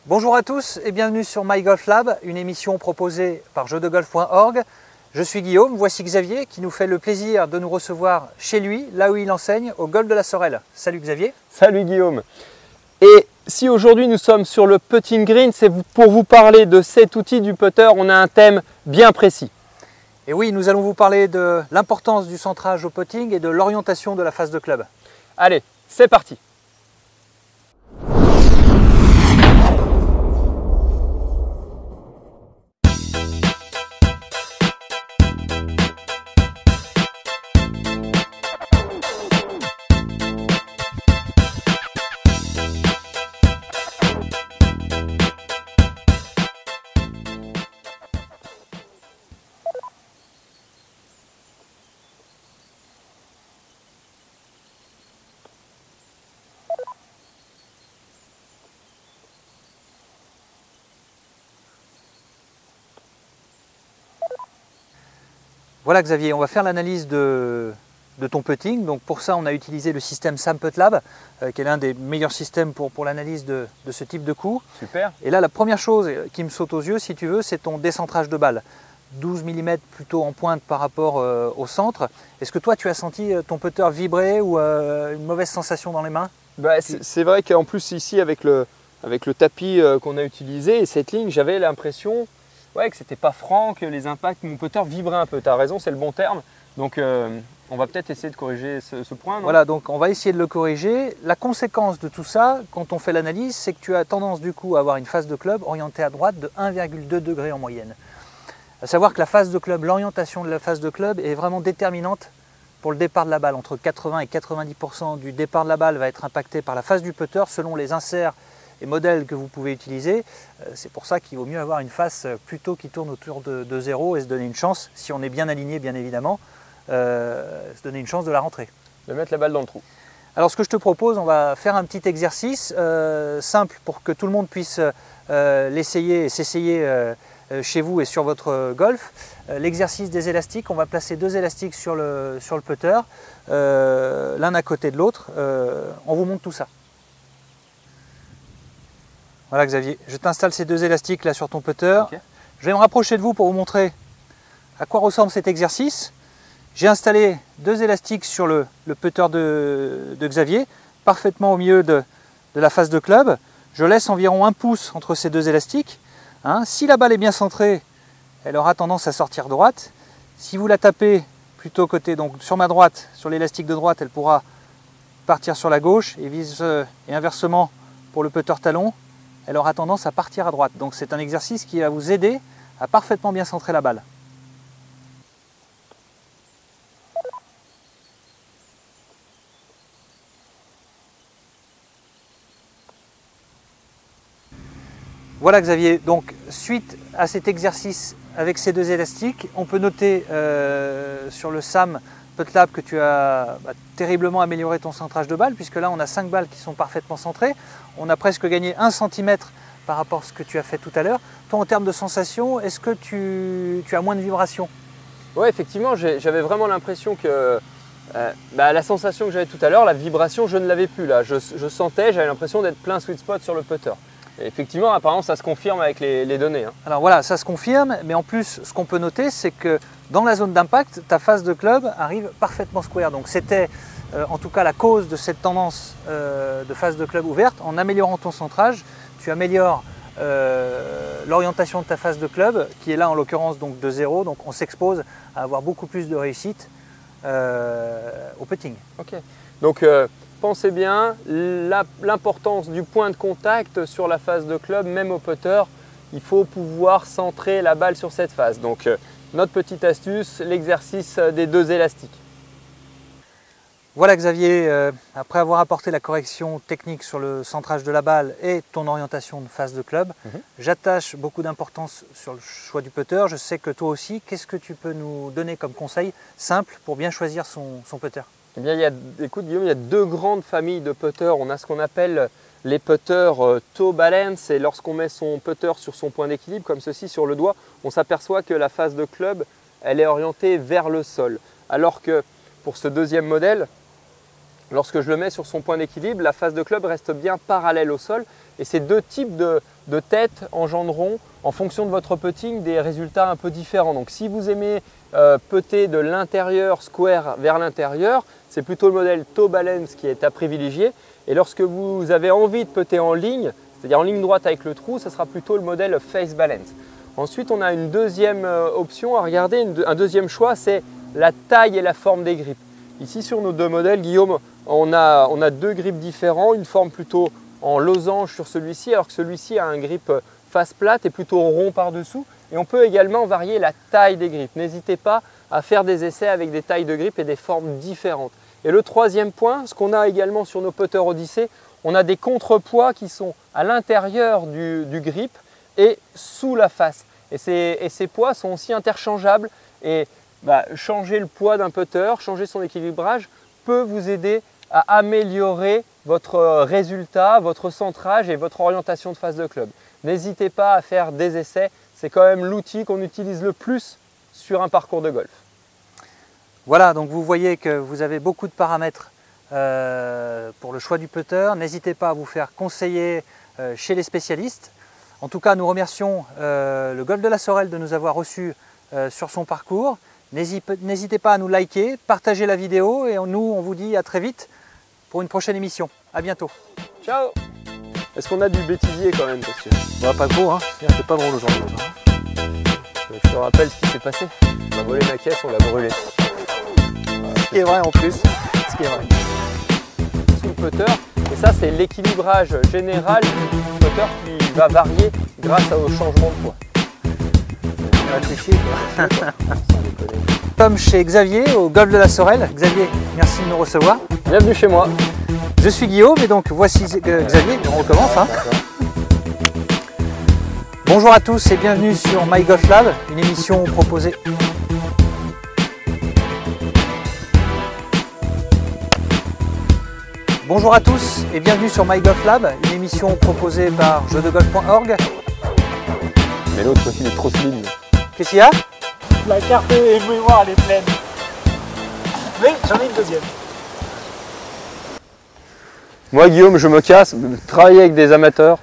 Bonjour à tous et bienvenue sur My Golf Lab, une émission proposée par jeudegolf.org. Je suis Guillaume, voici Xavier qui nous fait le plaisir de nous recevoir chez lui, là où il enseigne, au Golf de la Sorelle. Salut Xavier. Salut Guillaume. Et si aujourd'hui nous sommes sur le putting green, c'est pour vous parler de cet outil du putter, on a un thème bien précis. Et oui, nous allons vous parler de l'importance du centrage au putting et de l'orientation de la face de club. Allez, c'est parti. Voilà Xavier, on va faire l'analyse de ton putting. Donc pour ça, on a utilisé le système Sam Putlab, qui est l'un des meilleurs systèmes pour l'analyse de ce type de coup. Super. Et là, la première chose qui me saute aux yeux, si tu veux, c'est ton décentrage de balle. 12 mm plutôt en pointe par rapport au centre. Est-ce que toi, tu as senti ton putter vibrer ou une mauvaise sensation dans les mains? C'est vrai qu'en plus ici, avec le tapis qu'on a utilisé et cette ligne, j'avais l'impression que c'était pas franc, que les impacts, mon putter vibrait un peu. Tu as raison, c'est le bon terme. Donc on va peut-être essayer de corriger ce point. Non? Voilà, donc on va essayer de le corriger. La conséquence de tout ça, quand on fait l'analyse, c'est que tu as tendance du coup à avoir une face de club orientée à droite de 1,2 degrés en moyenne. À savoir que la face de club, l'orientation de la face de club est vraiment déterminante pour le départ de la balle. Entre 80 et 90% du départ de la balle va être impacté par la face du putter selon les inserts et modèles que vous pouvez utiliser. C'est pour ça qu'il vaut mieux avoir une face plutôt qui tourne autour de 0 et se donner une chance, si on est bien aligné bien évidemment, se donner une chance de la rentrer. De mettre la balle dans le trou. Alors ce que je te propose, on va faire un petit exercice simple pour que tout le monde puisse l'essayer et s'essayer chez vous et sur votre golf. L'exercice des élastiques, on va placer deux élastiques sur le putter, l'un à côté de l'autre. On vous montre tout ça. Voilà Xavier, je t'installe ces deux élastiques là sur ton putter. Okay. Je vais me rapprocher de vous pour vous montrer à quoi ressemble cet exercice. J'ai installé deux élastiques sur le putter de Xavier, parfaitement au milieu de la face de club. Je laisse environ 1 pouce entre ces deux élastiques. Si la balle est bien centrée, elle aura tendance à sortir droite. Si vous la tapez plutôt côté, donc sur ma droite, sur l'élastique de droite, elle pourra partir sur la gauche et inversement pour le putter talon, elle aura tendance à partir à droite. Donc c'est un exercice qui va vous aider à parfaitement bien centrer la balle. Voilà Xavier, donc suite à cet exercice avec ces deux élastiques, on peut noter sur le Sam Putlab que tu as terriblement amélioré ton centrage de balle, puisque là on a 5 balles qui sont parfaitement centrées. On a presque gagné 1 cm par rapport à ce que tu as fait tout à l'heure. Toi en termes de sensation, est-ce que tu as moins de vibrations? Oui, effectivement, j'avais vraiment l'impression que la sensation que j'avais tout à l'heure, la vibration, je ne l'avais plus là. Je sentais, j'avais l'impression d'être plein sweet spot sur le putter. Et effectivement, apparemment, ça se confirme avec les données. Alors voilà, ça se confirme, mais en plus, ce qu'on peut noter, c'est que dans la zone d'impact, ta face de club arrive parfaitement square. Donc c'était en tout cas la cause de cette tendance de face de club ouverte. En améliorant ton centrage, tu améliores l'orientation de ta face de club, qui est là en l'occurrence donc de 0. Donc on s'expose à avoir beaucoup plus de réussite au putting. Ok. Donc pensez bien, l'importance du point de contact sur la face de club, même au putter, il faut pouvoir centrer la balle sur cette face. Donc notre petite astuce, l'exercice des deux élastiques. Voilà Xavier, après avoir apporté la correction technique sur le centrage de la balle et ton orientation de face de club, j'attache beaucoup d'importance sur le choix du putter. Je sais que toi aussi, qu'est-ce que tu peux nous donner comme conseil simple pour bien choisir son putter? Eh bien, écoute Guillaume, il y a deux grandes familles de putters. On a ce qu'on appelle les putters toe balance, et lorsqu'on met son putter sur son point d'équilibre, comme ceci sur le doigt, on s'aperçoit que la face de club, elle est orientée vers le sol. Alors que pour ce deuxième modèle, lorsque je le mets sur son point d'équilibre, la face de club reste bien parallèle au sol. Et ces deux types de têtes engendreront, en fonction de votre putting, des résultats un peu différents. Donc si vous aimez putter de l'intérieur, square vers l'intérieur, c'est plutôt le modèle toe balance qui est à privilégier. Et lorsque vous avez envie de putter en ligne, c'est-à-dire en ligne droite avec le trou, ce sera plutôt le modèle face balance. Ensuite, on a une deuxième option à regarder, un deuxième choix, c'est la taille et la forme des grippes. Ici, sur nos deux modèles, Guillaume, on a deux grippes différents, une forme plutôt en losange sur celui-ci, alors que celui-ci a un grip face plate et plutôt rond par-dessous. Et on peut également varier la taille des grippes. N'hésitez pas à faire des essais avec des tailles de grippe et des formes différentes. Et le troisième point, ce qu'on a également sur nos putters Odyssey, on a des contrepoids qui sont à l'intérieur du grip et sous la face. Et ces poids sont aussi interchangeables et changer le poids d'un putter, changer son équilibrage peut vous aider à améliorer votre résultat, votre centrage et votre orientation de face de club. N'hésitez pas à faire des essais, c'est quand même l'outil qu'on utilise le plus sur un parcours de golf. Voilà, donc vous voyez que vous avez beaucoup de paramètres pour le choix du putter. N'hésitez pas à vous faire conseiller chez les spécialistes. En tout cas, nous remercions le Golf de la Sorel de nous avoir reçus sur son parcours. N'hésitez pas à nous liker, partager la vidéo et nous, on vous dit à très vite pour une prochaine émission. À bientôt. Ciao. Est-ce qu'on a du bêtisier quand même, monsieur? Pas trop, hein. C'est pas drôle aujourd'hui. Je te rappelle ce qui s'est passé. On a volé ma caisse, on l'a brûlée. Ce qui est vrai en plus. Ce qui est vrai. Sous le putter, et ça c'est l'équilibrage général du putter qui va varier grâce au changement de poids. Réfléchis, quoi. Comme chez Xavier au Golf de la Sorel. Xavier, merci de nous recevoir. Bienvenue chez moi. Je suis Guillaume et donc voici Xavier, on recommence. Hein. Bonjour à tous et bienvenue sur My Golf Lab, une émission proposée. Bonjour à tous et bienvenue sur My Golf Lab, une émission proposée par jeudegolf.org. Mais l'autre aussi il est trop slim. Qu'est-ce qu'il y a? La carte de mémoire elle est pleine. Mais j'en ai une deuxième. Moi Guillaume, je me casse, travailler avec des amateurs.